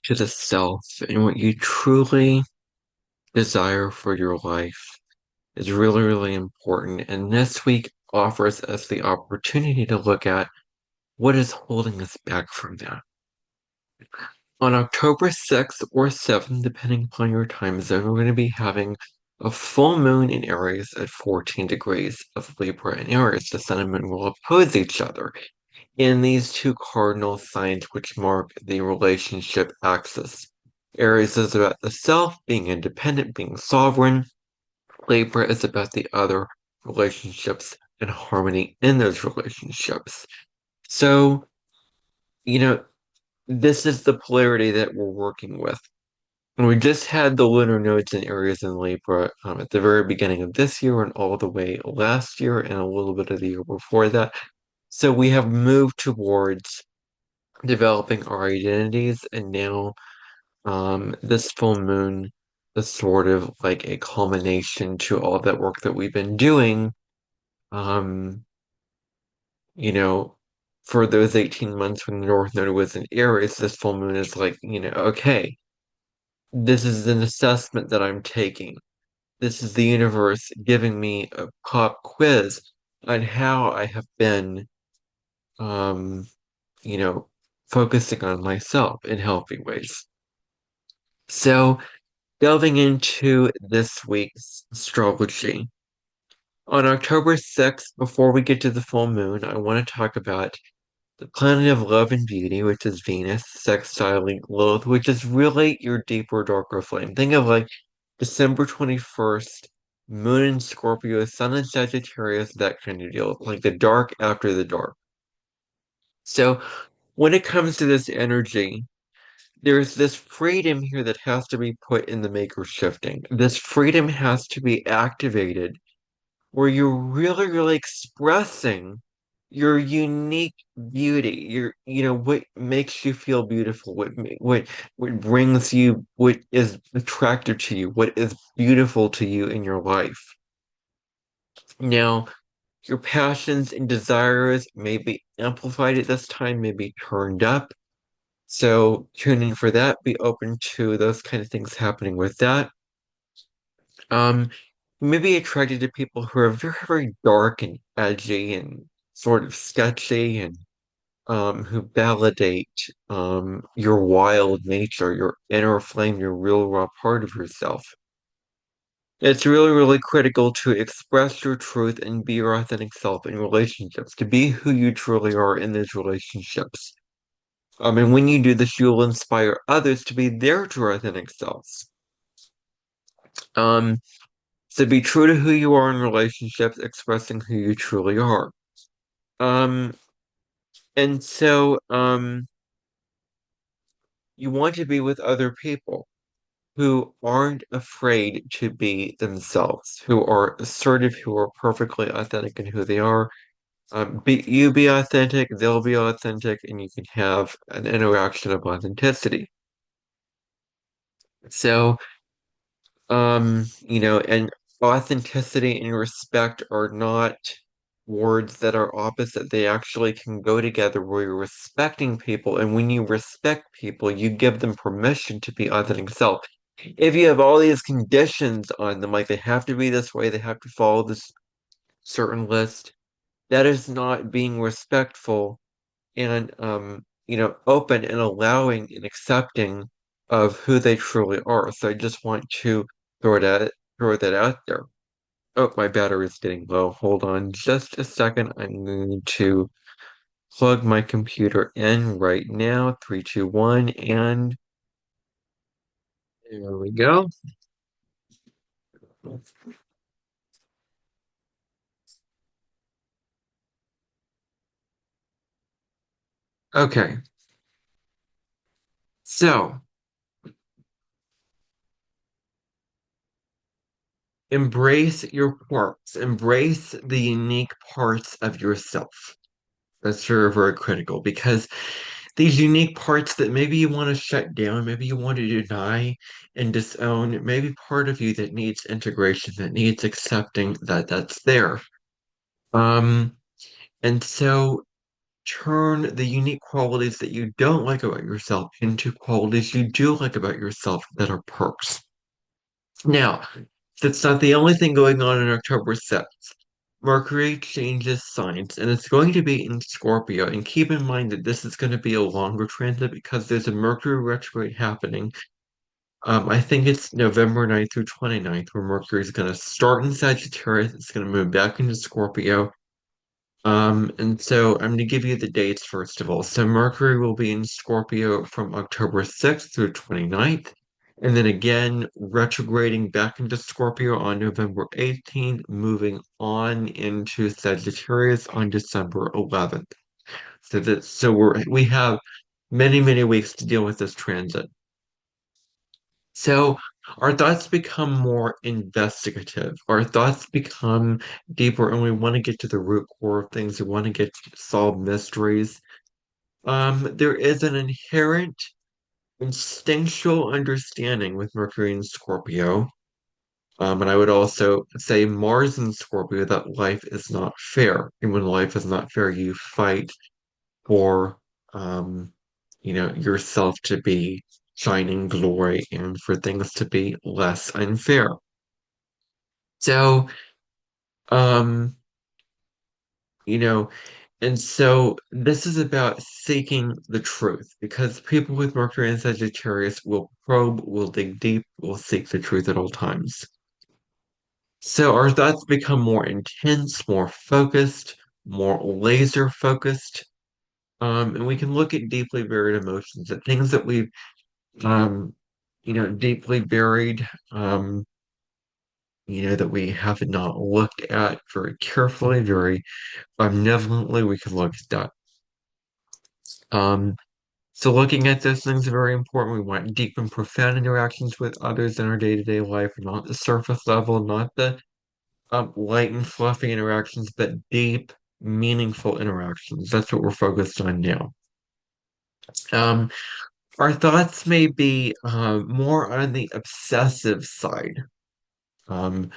To the self and what you truly desire for your life is really, really important. And this week offers us the opportunity to look at what is holding us back from that. On October 6th or 7th, depending upon your time zone, we're going to be having a full moon in Aries at 14 degrees of Libra in Aries. The sun and moon will oppose each other in these two cardinal signs which mark the relationship axis. Aries is about the self, being independent, being sovereign. Libra is about the other relationships and harmony in those relationships. So, you know, this is the polarity that we're working with. And we just had the lunar nodes in Aries and Libra at the very beginning of this year and all the way last year and a little bit of the year before that. So we have moved towards developing our identities, and now this full moon is sort of like a culmination to all that work that we've been doing. Um, you know, for those 18 months when the North Node was in Aries, this full moon is like, okay, this is an assessment that I'm taking. This is the universe giving me a pop quiz on how I have been, um, you know, focusing on myself in healthy ways. So, delving into this week's astrology. On October 6th, before we get to the full moon, I want to talk about the planet of love and beauty, which is Venus, sextiling Lilith, which is really your deeper, darker flame. Think of like December 21st, moon in Scorpio, sun in Sagittarius, that kind of deal, like the dark after the dark. So, when it comes to this energy, there's this freedom here that has to be put in the maker shifting. This freedom has to be activated where you're really, really expressing your unique beauty, what makes you feel beautiful, what brings you, what is attractive to you, what is beautiful to you in your life. Now, your passions and desires may be amplified at this time, may be turned up. So tune in for that. Be open to those kind of things happening with that. Um, you may be attracted to people who are very, very dark and edgy and sort of sketchy and who validate your wild nature, your inner flame, your real raw part of yourself. It's really, really critical to express your truth and be your authentic self in relationships, to be who you truly are in those relationships. And when you do this, you'll inspire others to be their true authentic selves. Um, so be true to who you are in relationships, expressing who you truly are. Um, and so, you want to be with other people who aren't afraid to be themselves, who are assertive, who are perfectly authentic in who they are. Be authentic, they'll be authentic, and you can have an interaction of authenticity. So, and authenticity and respect are not words that are opposite. They actually can go together where you're respecting people, and when you respect people, you give them permission to be authentic self. If you have all these conditions on them, like they have to be this way, they have to follow this certain list, that is not being respectful and open and allowing and accepting of who they truly are. So I just want to throw that throw that out there. Oh, my battery is getting low. Hold on just a second. I'm going to plug my computer in right now. Three, two, one, and there we go. Okay, so embrace your quirks, embrace the unique parts of yourself. That's very, very critical because these unique parts that maybe you want to shut down, maybe you want to deny and disown, maybe part of you that needs integration, that needs accepting that that's there. Um, and so turn the unique qualities that you don't like about yourself into qualities you do like about yourself that are perks. Now, that's not the only thing going on in October 6th. Mercury changes signs and it's going to be in Scorpio. And keep in mind that this is going to be a longer transit because there's a Mercury retrograde happening. I think it's November 9th through 29th, where Mercury is going to start in Sagittarius. It's going to move back into Scorpio. And so I'm going to give you the dates first of all. So Mercury will be in Scorpio from October 6th through 29th, and then again retrograding back into Scorpio on November 18th, moving on into Sagittarius on December 11th. We have many, many weeks to deal with this transit. So our thoughts become more investigative. Our thoughts become deeper, and we want to get to the root core of things. We want to get to solve mysteries. There is an inherent instinctual understanding with Mercury and Scorpio. And I would also say Mars and Scorpio that life is not fair. And when life is not fair, you fight for yourself to be shining glory and for things to be less unfair. So, um, you know, and so this is about seeking the truth because people with Mercury and Sagittarius will probe, will dig deep, will seek the truth at all times. So our thoughts become more intense, more focused, more laser focused. And we can look at deeply buried emotions, at things that we've um, deeply buried, that we have not looked at very carefully, very benevolently. We can look at that. Um, so looking at those things is very important. We want deep and profound interactions with others in our day-to-day life, not the surface level, not the light and fluffy interactions, but deep, meaningful interactions. That's what we're focused on now. Um, our thoughts may be more on the obsessive side, um,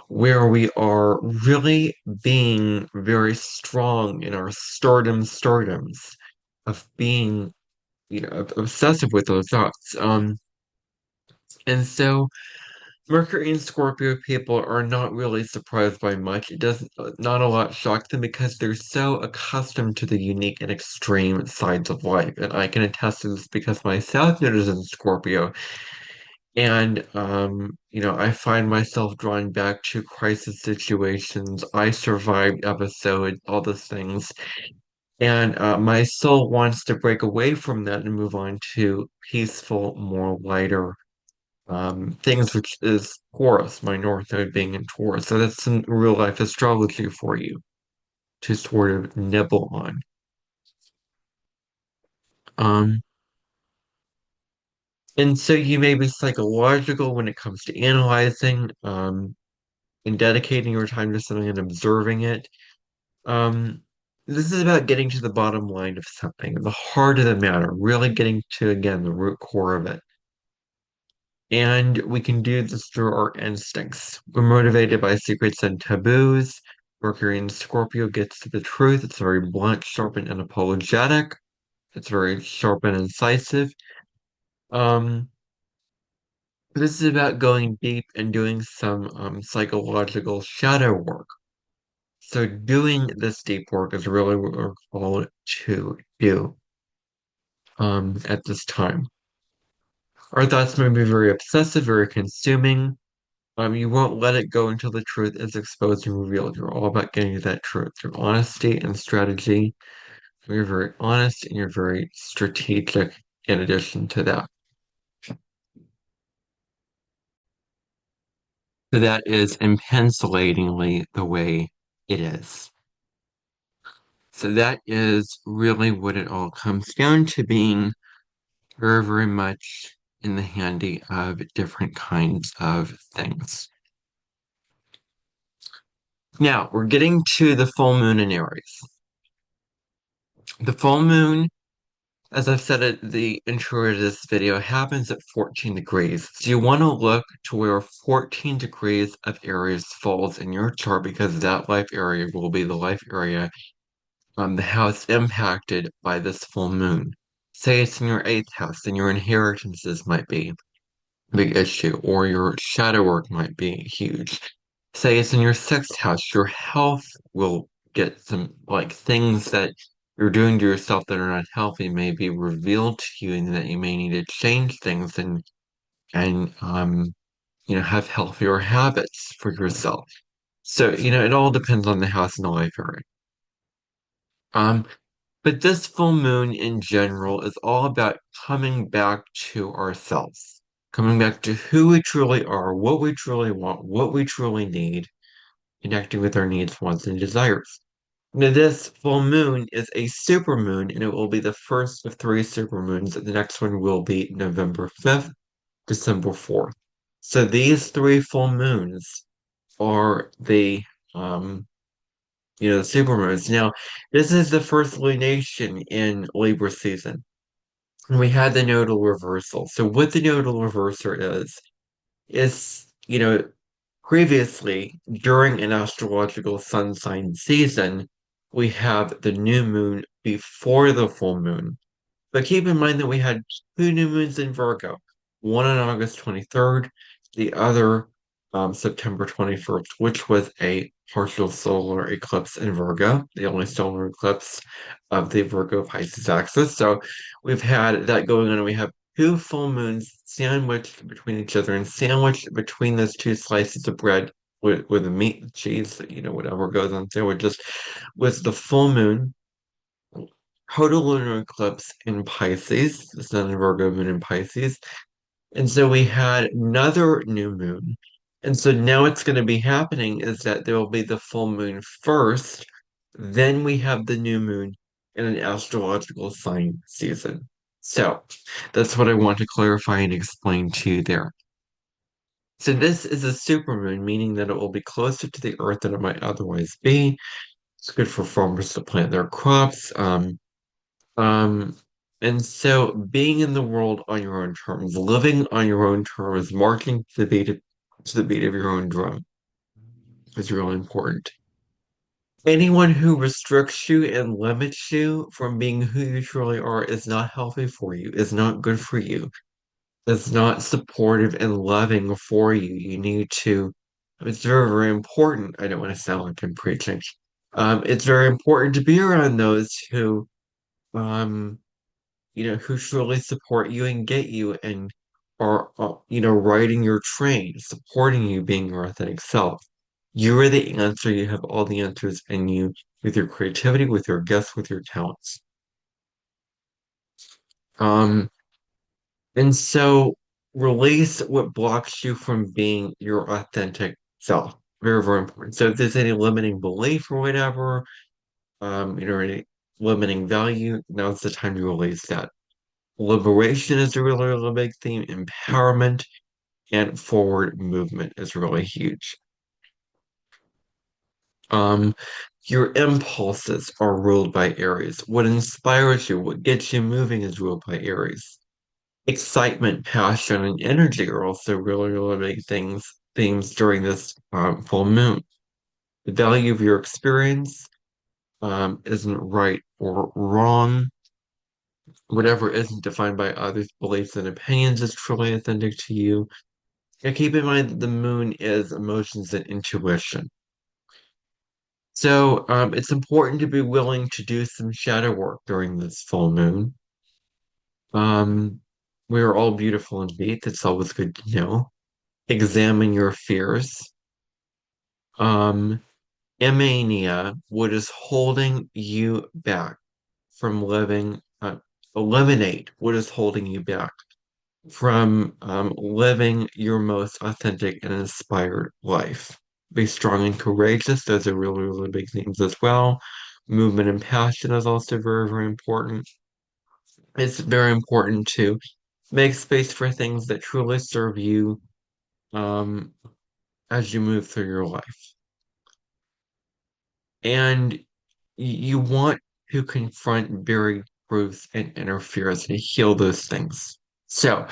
where we are really being very strong in our stardoms of being, obsessive with those thoughts. And so Mercury and Scorpio people are not really surprised by much. It doesn't, not a lot shocks them because they're so accustomed to the unique and extreme sides of life. And I can attest to this because my South Node is in Scorpio. And, I find myself drawn back to crisis situations. I survived episodes, all those things. And my soul wants to break away from that and move on to peaceful, more lighter things, which is Taurus, my North Node being in Taurus. So that's some real life astrology for you to sort of nibble on. Um, and so you may be psychological when it comes to analyzing, and dedicating your time to something and observing it. Um, this is about getting to the bottom line of something, the heart of the matter, really getting to, again, the root core of it. And we can do this through our instincts. We're motivated by secrets and taboos. Mercury in Scorpio gets to the truth. It's very blunt, sharp, and unapologetic. It's very sharp and incisive. Um, this is about going deep and doing some psychological shadow work. So doing this deep work is really what we're called to do at this time. Our thoughts may be very obsessive, very consuming. You won't let it go until the truth is exposed and revealed. You're all about getting to that truth through honesty and strategy. You're very honest and you're very strategic in addition to that. So that is impencilatingly the way it is. So that is really what it all comes down to being very, very much in the handy of different kinds of things. Now, we're getting to the full moon in Aries. The full moon, as I've said at the intro to this video, happens at 14 degrees. So you want to look to where 14 degrees of Aries falls in your chart because that life area will be the life area the house impacted by this full moon. Say it's in your eighth house, then your inheritances might be a big issue, or your shadow work might be huge. Say it's in your sixth house, your health will get some like things that you're doing to yourself that are not healthy may be revealed to you, and that you may need to change things and have healthier habits for yourself. So, it all depends on the house and the life area. Um, but this full moon in general is all about coming back to ourselves, coming back to who we truly are, what we truly want, what we truly need, connecting with our needs, wants, and desires. Now, this full moon is a super moon, and it will be the first of three super moons. The next one will be November 5th, December 4th. So these three full moons are um, the supermoons. Now, this is the first lunation in Libra season. And we had the nodal reversal. So what the nodal reversal is, previously during an astrological sun sign season, we have the new moon before the full moon. But keep in mind that we had two new moons in Virgo, one on August 23rd, the other September 21st, which was a partial solar eclipse in Virgo, the only solar eclipse of the Virgo Pisces axis. So we've had that going on. We have two full moons sandwiched between each other and sandwiched between those two slices of bread with the meat and cheese, whatever goes on sandwiches, with the full moon total lunar eclipse in Pisces, the Sun and Virgo moon in Pisces. And so we had another new moon. And so now what's going to be happening is that there will be the full moon first, then we have the new moon in an astrological sign season. So that's what I want to clarify and explain to you there. So this is a supermoon, meaning that it will be closer to the Earth than it might otherwise be. It's good for farmers to plant their crops. Um, and so being in the world on your own terms, living on your own terms, marching to the beat of your own drum is really important. Anyone who restricts you and limits you from being who you truly are is not healthy for you, is not good for you, is not supportive and loving for you. You need to, it's very, very important. I don't want to sound like I'm preaching. It's very important to be around those um, who truly support you and get you and are, riding your train, supporting you being your authentic self. You are the answer. You have all the answers in you with your creativity, with your gifts, with your talents. Um, and so release what blocks you from being your authentic self. Very, very important. So if there's any limiting belief or whatever, any limiting value, now's the time to release that. Liberation is a really, really big theme. Empowerment and forward movement is really huge. Um, your impulses are ruled by Aries. What inspires you, what gets you moving is ruled by Aries. Excitement, passion, and energy are also really, really big themes during this full moon. The value of your experience isn't right or wrong. Whatever isn't defined by others' beliefs and opinions is truly authentic to you. And keep in mind that the moon is emotions and intuition. So it's important to be willing to do some shadow work during this full moon. Um, we are all beautiful indeed. That's always good to know. Examine your fears. Um, Emania, what is holding you back from living, eliminate what is holding you back from living your most authentic and inspired life. Be strong and courageous. Those are really, really big themes as well. Movement and passion is also very, very important. It's very important to make space for things that truly serve you um, as you move through your life. And you want to confront buried truths and interference and heal those things. So,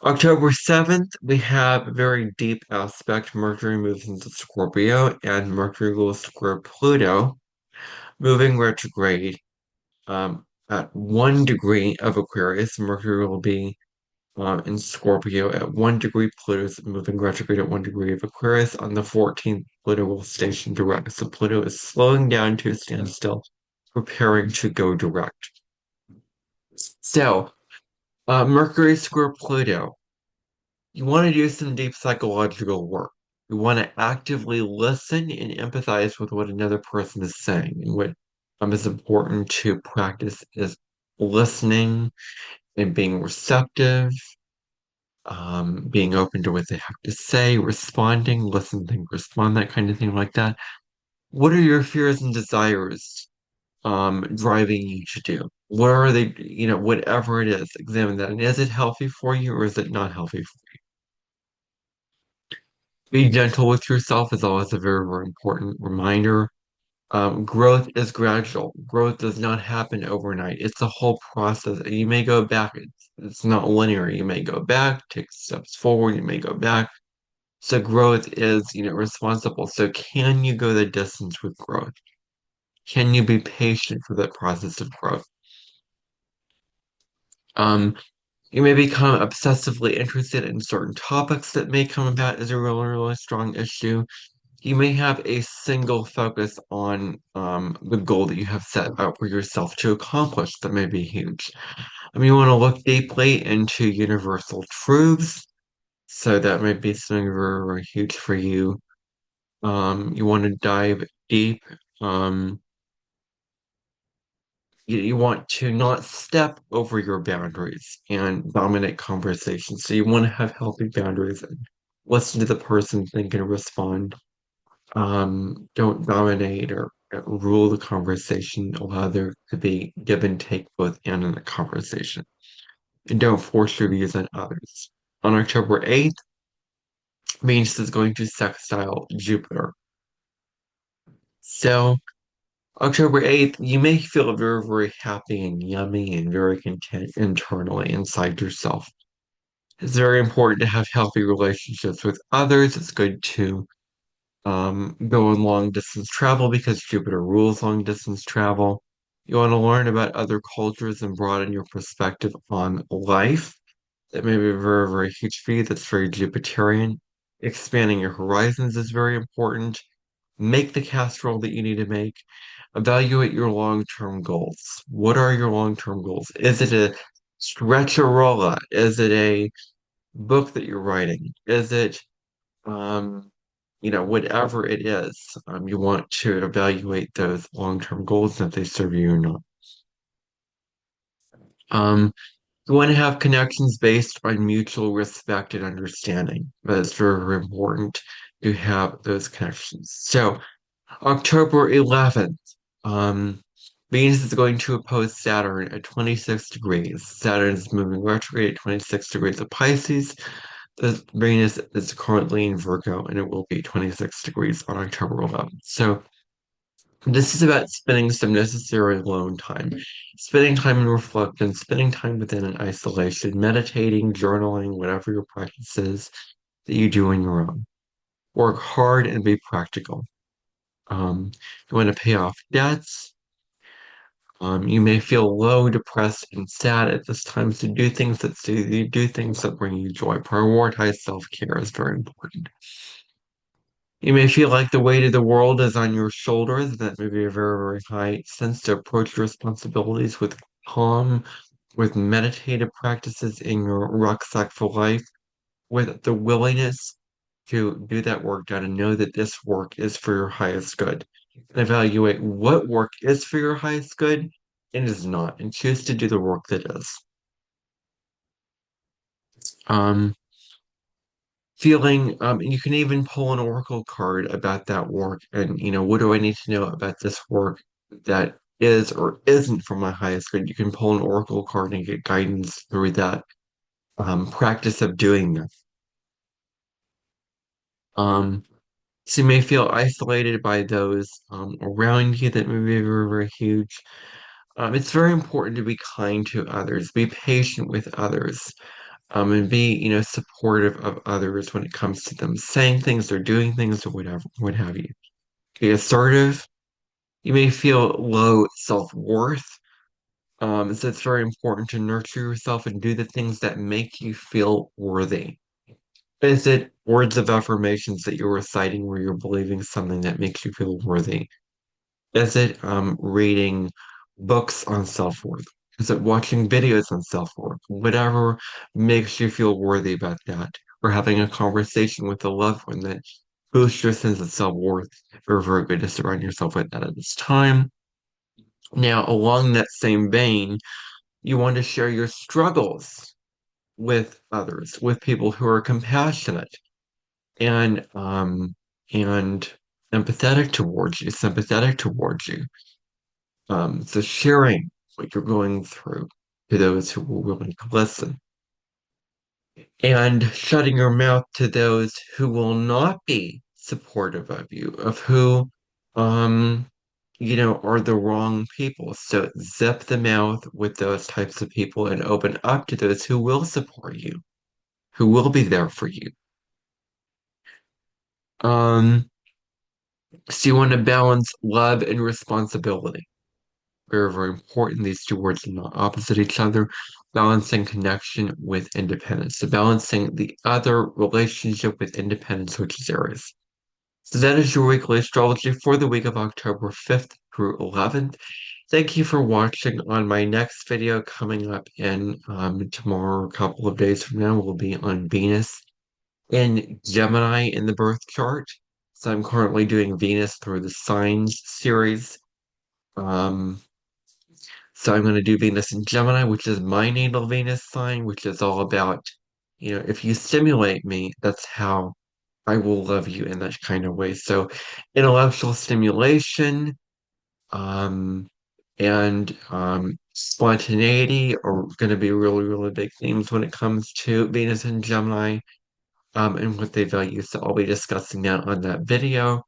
October 7th, we have a very deep aspect. Mercury moves into Scorpio, and Mercury will square Pluto moving retrograde at 1 degree of Aquarius. Mercury will be in Scorpio at 1 degree. Pluto is moving retrograde at 1 degree of Aquarius. On the 14th, Pluto will station direct. So Pluto is slowing down to a standstill, preparing to go direct. So, Mercury square Pluto. You want to do some deep psychological work. You want to actively listen and empathize with what another person is saying. And what is important to practice is listening and being receptive, being open to what they have to say, responding, listen, think, respond, that kind of thing like that. What are your fears and desires driving you to do? What are they, whatever it is, examine that. And is it healthy for you or is it not healthy for you? Be gentle with yourself is always a very, very important reminder. Growth is gradual. Growth does not happen overnight. It's a whole process. You may go back. It's not linear. You may go back, take steps forward. You may go back. So growth is, responsible. So can you go the distance with growth? Can you be patient for that process of growth? Um, you may become obsessively interested in certain topics that may come about as a really, really strong issue. You may have a single focus on the goal that you have set out for yourself to accomplish that may be huge. You want to look deeply into universal truths, so that might be something very, very huge for you. You want to dive deep. Um, you want to not step over your boundaries and dominate conversations. So you want to have healthy boundaries and listen to the person, think and respond. Don't dominate or rule the conversation. Allow there to be give and take both in the conversation. And don't force your views on others. On October 8th, Venus is going to sextile Jupiter. So, October 8th, you may feel very, very happy and yummy and very content internally inside yourself. It's very important to have healthy relationships with others. It's good to go on long distance travel because Jupiter rules long distance travel. You want to learn about other cultures and broaden your perspective on life. That may be very, very huge for you. That's very Jupiterian. Expanding your horizons is very important. Make the casserole that you need to make. Evaluate your long-term goals. What are your long-term goals? Is it a stretcherola? Is it a book that you're writing? Is it um, whatever it is, you want to evaluate those long-term goals and if they serve you or not. Um, you want to have connections based on mutual respect and understanding. That's very, very important to have those connections. So, October 11th, um, Venus is going to oppose Saturn at 26 degrees. Saturn is moving retrograde at 26 degrees of Pisces. The Venus is currently in Virgo and it will be 26 degrees on October 11th. So this is about spending some necessary alone time, spending time in reflection, spending time within an isolation, meditating, journaling, whatever your practice is that you do on your own. Work hard and be practical. You want to pay off debts. You may feel low, depressed, and sad at this time. So do things that bring you joy. Prioritize self-care is very important. You may feel like the weight of the world is on your shoulders. That may be a very, very high sense to approach responsibilities with calm, with meditative practices in your rucksack for life, with the willingness to do that work done and know that this work is for your highest good. And evaluate what work is for your highest good and is not, and choose to do the work that is. Um, you can even pull an oracle card about that work and what do I need to know about this work that is or isn't for my highest good. You can pull an oracle card and get guidance through that practice of doing this. um so you may feel isolated by those around you. That may be very, very huge. It's very important to be kind to others, be patient with others, and be, supportive of others when it comes to them saying things or doing things or whatever, what have you. Be assertive, You may feel low self-worth. So it's very important to nurture yourself and do the things that make you feel worthy. Is it words of affirmations that you're reciting where you're believing something that makes you feel worthy? Is it reading books on self-worth? Is it watching videos on self-worth? Whatever makes you feel worthy about that. Or having a conversation with a loved one that boosts your sense of self-worth. You're very good to surround yourself with that at this time. Now, along that same vein, you want to share your struggles with others, with people who are compassionate and and empathetic towards you, sympathetic towards you. So sharing what you're going through to those who will willing to listen, and shutting your mouth to those who will not be supportive of you, of who, um, are the wrong people. So zip the mouth with those types of people and open up to those who will support you, who will be there for you. Um, so you want to balance love and responsibility. Very, very important. These two words are not opposite each other. Balancing connection with independence. So balancing the other relationship with independence, which is Aries. So that is your weekly astrology for the week of October 5th through 11th. Thank you for watching. On my next video coming up in tomorrow, a couple of days from now, will be on Venus in Gemini in the birth chart. So I'm currently doing Venus through the signs series. Um, So I'm going to do Venus in Gemini, which is my natal Venus sign, which is all about, if you stimulate me, that's how I will love you in that kind of way. So intellectual stimulation, um, and spontaneity are going to be really, really big themes when it comes to Venus and Gemini, and what they value. So I'll be discussing that on that video.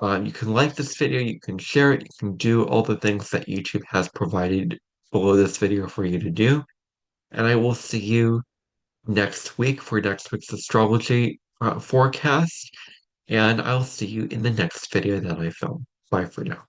You can like this video, you can share it, you can do all the things that YouTube has provided below this video for you to do. And I will see you next week for next week's astrology forecast. And I'll see you in the next video that I film. Bye for now.